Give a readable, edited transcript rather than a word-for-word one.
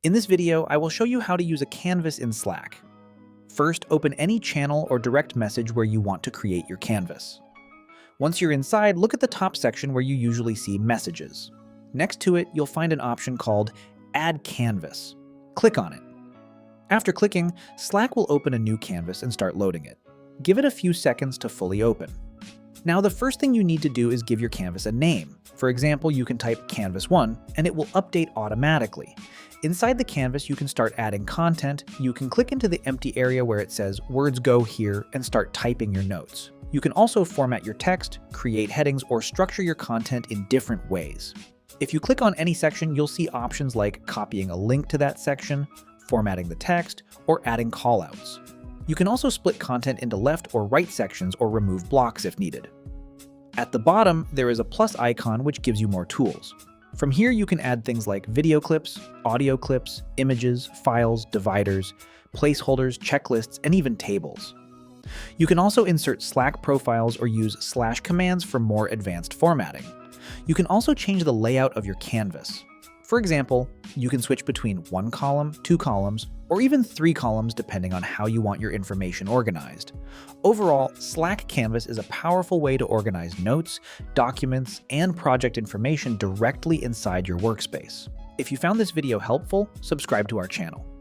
In this video, I will show you how to use a canvas in Slack. First, open any channel or direct message where you want to create your canvas. Once you're inside, look at the top section where you usually see messages. Next to it, you'll find an option called Add Canvas. Click on it. After clicking, Slack will open a new canvas and start loading it. Give it a few seconds to fully open. Now, the first thing you need to do is give your canvas a name. For example, you can type Canvas 1 and it will update automatically. Inside the canvas, you can start adding content. You can click into the empty area where it says Words Go Here and start typing your notes. You can also format your text, create headings, or structure your content in different ways. If you click on any section, you'll see options like copying a link to that section, formatting the text, or adding callouts. You can also split content into left or right sections or remove blocks if needed. At the bottom, there is a plus icon which gives you more tools. From here, you can add things like video clips, audio clips, images, files, dividers, placeholders, checklists, and even tables. You can also insert Slack profiles or use / commands for more advanced formatting. You can also change the layout of your canvas. For example, you can switch between 1 column, 2 columns, or even 3 columns depending on how you want your information organized. Overall, Slack Canvas is a powerful way to organize notes, documents, and project information directly inside your workspace. If you found this video helpful, subscribe to our channel.